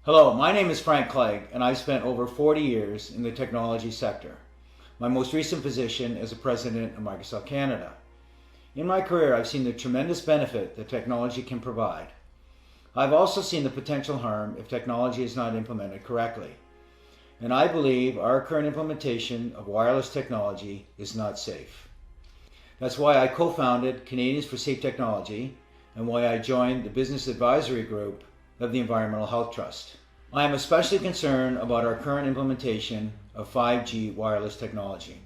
Hello, my name is Frank Clegg, and I've spent over 40 years in the technology sector. My most recent position is a president of Microsoft Canada. In my career, I've seen the tremendous benefit that technology can provide. I've also seen the potential harm if technology is not implemented correctly. And I believe our current implementation of wireless technology is not safe. That's why I co-founded Canadians for Safe Technology and why I joined the business advisory group of the Environmental Health Trust. I am especially concerned about our current implementation of 5G wireless technology.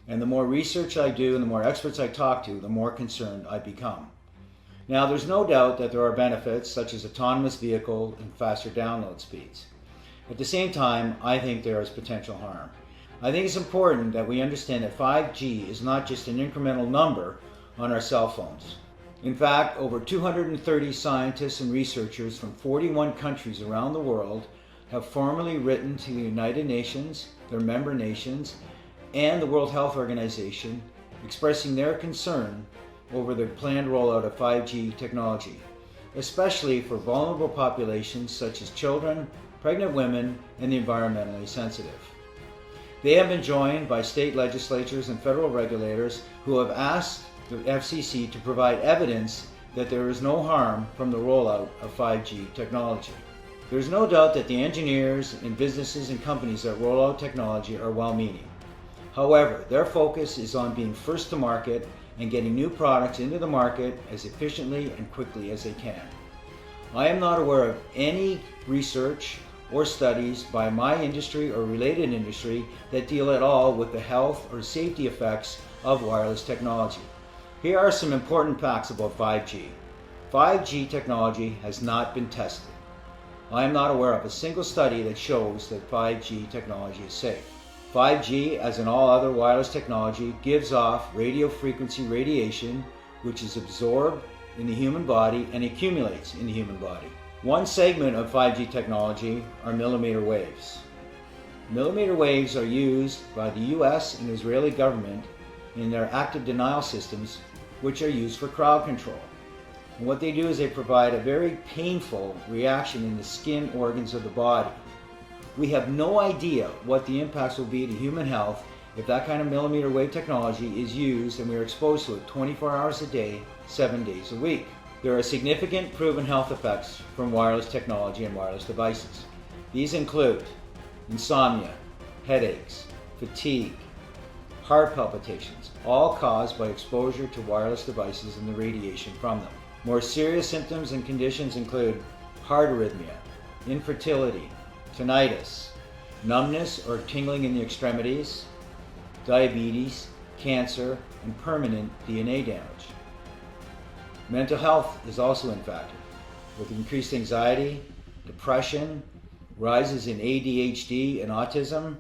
And the more research I do and the more experts I talk to, the more concerned I become. Now, there's no doubt that there are benefits such as autonomous vehicle and faster download speeds. At the same time, I think there is potential harm. I think it's important that we understand that 5G is not just an incremental number on our cell phones. In fact, over 230 scientists and researchers from 41 countries around the world have formally written to the United Nations, their member nations, and the World Health Organization, expressing their concern over the planned rollout of 5G technology, especially for vulnerable populations such as children, pregnant women, and the environmentally sensitive. They have been joined by state legislatures and federal regulators who have asked the FCC to provide evidence that there is no harm from the rollout of 5G technology. There is no doubt that the engineers and businesses and companies that roll out technology are well-meaning. However, their focus is on being first to market and getting new products into the market as efficiently and quickly as they can. I am not aware of any research or studies by my industry or related industry that deal at all with the health or safety effects of wireless technology. Here are some important facts about 5G. 5G technology has not been tested. I am not aware of a single study that shows that 5G technology is safe. 5G, as in all other wireless technology, gives off radio frequency radiation, which is absorbed in the human body and accumulates in the human body. One segment of 5G technology are millimeter waves. Millimeter waves are used by the US and Israeli government in their active denial systems, which are used for crowd control. And what they do is they provide a very painful reaction in the skin organs of the body. We have no idea what the impacts will be to human health if that kind of millimeter wave technology is used and we are exposed to it 24 hours a day, 7 days a week. There are significant proven health effects from wireless technology and wireless devices. These include insomnia, headaches, fatigue, heart palpitations, all caused by exposure to wireless devices and the radiation from them. More serious symptoms and conditions include heart arrhythmia, infertility, tinnitus, numbness or tingling in the extremities, diabetes, cancer, and permanent DNA damage. Mental health is also impacted, with increased anxiety, depression, rises in ADHD and autism,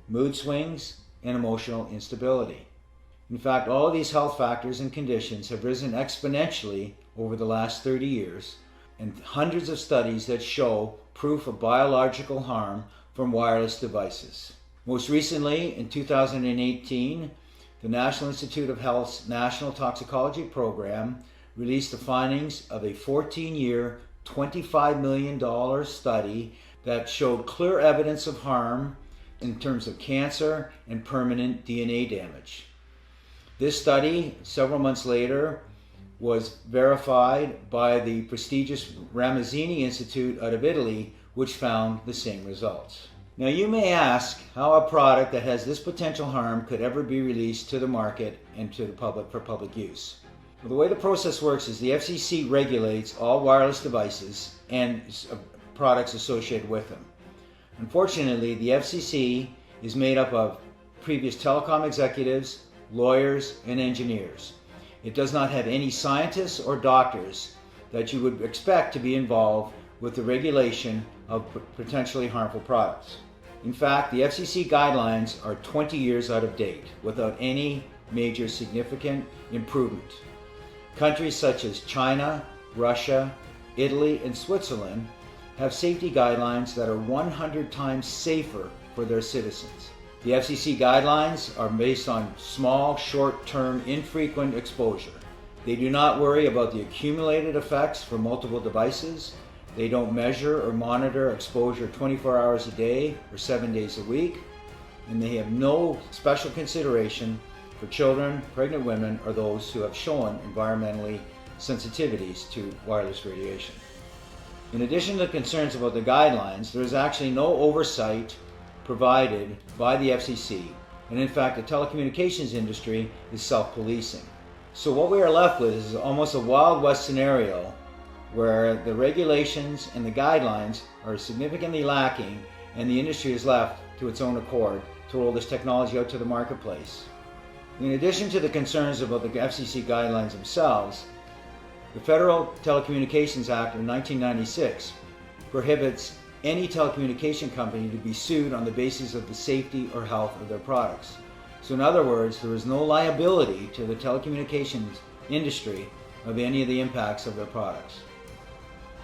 mood swings, and emotional instability. In fact, all of these health factors and conditions have risen exponentially over the last 30 years, and hundreds of studies that show proof of biological harm from wireless devices. Most recently, in 2018, the National Institute of Health's National Toxicology Program released the findings of a 14-year, $25 million study that showed clear evidence of harm in terms of cancer and permanent DNA damage. This study, several months later, was verified by the prestigious Ramazzini Institute out of Italy, which found the same results. Now you may ask how a product that has this potential harm could ever be released to the market and to the public for public use. Well, the way the process works is the FCC regulates all wireless devices and products associated with them. Unfortunately, the FCC is made up of previous telecom executives, lawyers, and engineers. It does not have any scientists or doctors that you would expect to be involved with the regulation of potentially harmful products. In fact, the FCC guidelines are 20 years out of date without any major significant improvement. Countries such as China, Russia, Italy, and Switzerland have safety guidelines that are 100 times safer for their citizens. The FCC guidelines are based on small, short-term, infrequent exposure. They do not worry about the accumulated effects for multiple devices. They don't measure or monitor exposure 24 hours a day or 7 days a week, and they have no special consideration for children, pregnant women, or those who have shown environmentally sensitivities to wireless radiation. In addition to concerns about the guidelines, there is actually no oversight provided by the FCC, and in fact the telecommunications industry is self-policing. So what we are left with is almost a Wild West scenario where the regulations and the guidelines are significantly lacking and the industry is left to its own accord to roll this technology out to the marketplace. In addition to the concerns about the FCC guidelines themselves, the Federal Telecommunications Act of 1996 prohibits any telecommunication company to be sued on the basis of the safety or health of their products. So in other words, there is no liability to the telecommunications industry of any of the impacts of their products.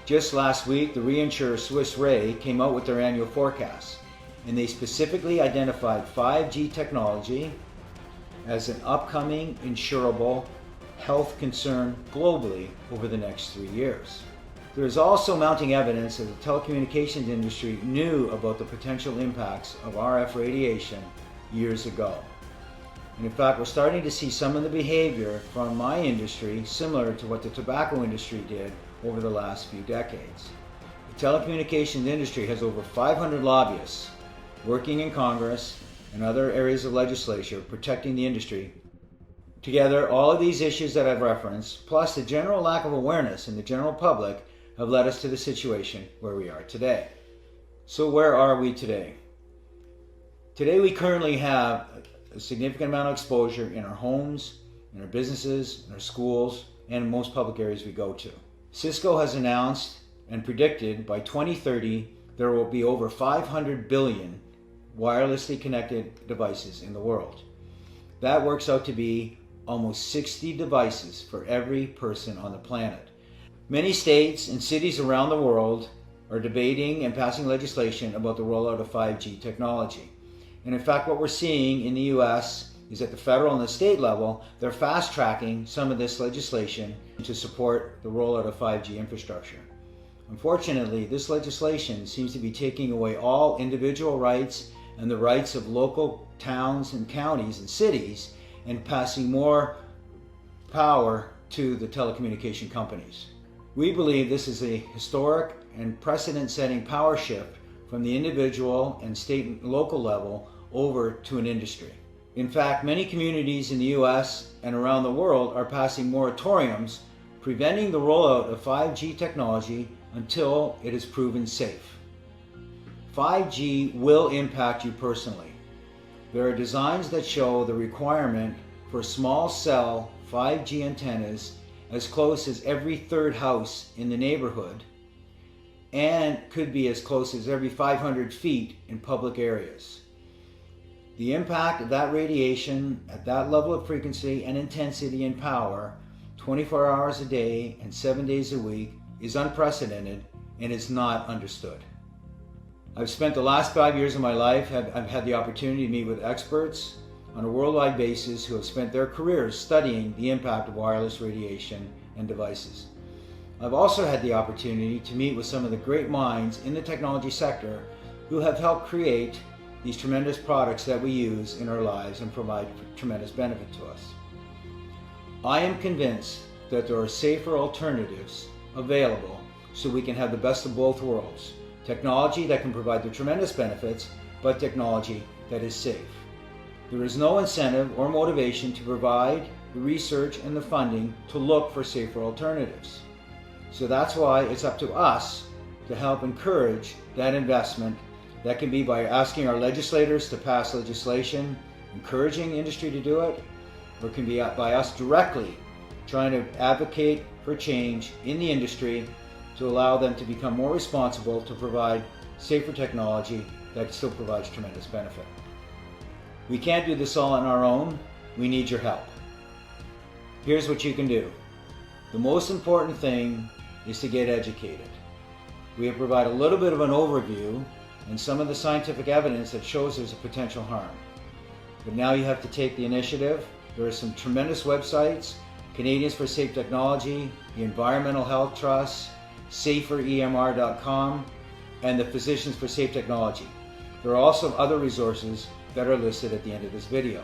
Just last week, the reinsurer Swiss Re came out with their annual forecast, and they specifically identified 5G technology as an upcoming insurable health concern globally over the next 3 years. There is also mounting evidence that the telecommunications industry knew about the potential impacts of RF radiation years ago. And in fact, we're starting to see some of the behavior from my industry similar to what the tobacco industry did over the last few decades. The telecommunications industry has over 500 lobbyists working in Congress and other areas of legislature protecting the industry. Together, all of these issues that I've referenced, plus the general lack of awareness in the general public, have led us to the situation where we are today. So where are we today? Today we currently have a significant amount of exposure in our homes, in our businesses, in our schools, and in most public areas we go to. Cisco has announced and predicted by 2030 there will be over 500 billion wirelessly connected devices in the world. That works out to be almost 60 devices for every person on the planet. Many states and cities around the world are debating and passing legislation about the rollout of 5G technology. And in fact, what we're seeing in the US is at the federal and the state level, they're fast-tracking some of this legislation to support the rollout of 5G infrastructure. Unfortunately, this legislation seems to be taking away all individual rights and the rights of local towns and counties and cities and passing more power to the telecommunication companies. We believe this is a historic and precedent-setting power shift from the individual and state and local level over to an industry. In fact, many communities in the US and around the world are passing moratoriums preventing the rollout of 5G technology until it is proven safe. 5G will impact you personally. There are designs that show the requirement for small cell 5G antennas as close as every third house in the neighborhood and could be as close as every 500 feet in public areas. The impact of that radiation at that level of frequency and intensity and power 24 hours a day and 7 days a week is unprecedented and is not understood. I've spent the last 5 years of my life, I've had the opportunity to meet with experts on a worldwide basis who have spent their careers studying the impact of wireless radiation and devices. I've also had the opportunity to meet with some of the great minds in the technology sector who have helped create these tremendous products that we use in our lives and provide tremendous benefit to us. I am convinced that there are safer alternatives available so we can have the best of both worlds. Technology that can provide the tremendous benefits, but technology that is safe. There is no incentive or motivation to provide the research and the funding to look for safer alternatives. So that's why it's up to us to help encourage that investment. That can be by asking our legislators to pass legislation, encouraging industry to do it, or it can be by us directly trying to advocate for change in the industry to allow them to become more responsible to provide safer technology that still provides tremendous benefit. We can't do this all on our own. We need your help. Here's what you can do. The most important thing is to get educated. We have provided a little bit of an overview and some of the scientific evidence that shows there's a potential harm. But now you have to take the initiative. There are some tremendous websites, Canadians for Safe Technology, the Environmental Health Trust, saferemr.com, and the Physicians for Safe Technology. There are also other resources that are listed at the end of this video.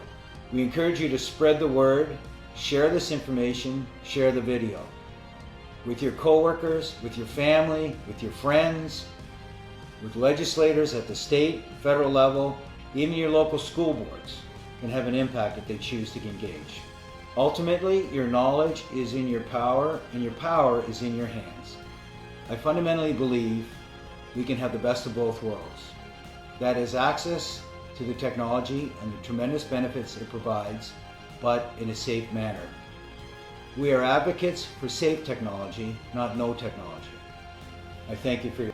We encourage you to spread the word, share this information, share the video with your coworkers, with your family, with your friends, with legislators at the state, federal level, even your local school boards can have an impact if they choose to engage. Ultimately, your knowledge is in your power, and your power is in your hands. I fundamentally believe we can have the best of both worlds. That is access to the technology and the tremendous benefits it provides, but in a safe manner. We are advocates for safe technology, not no technology. I thank you for your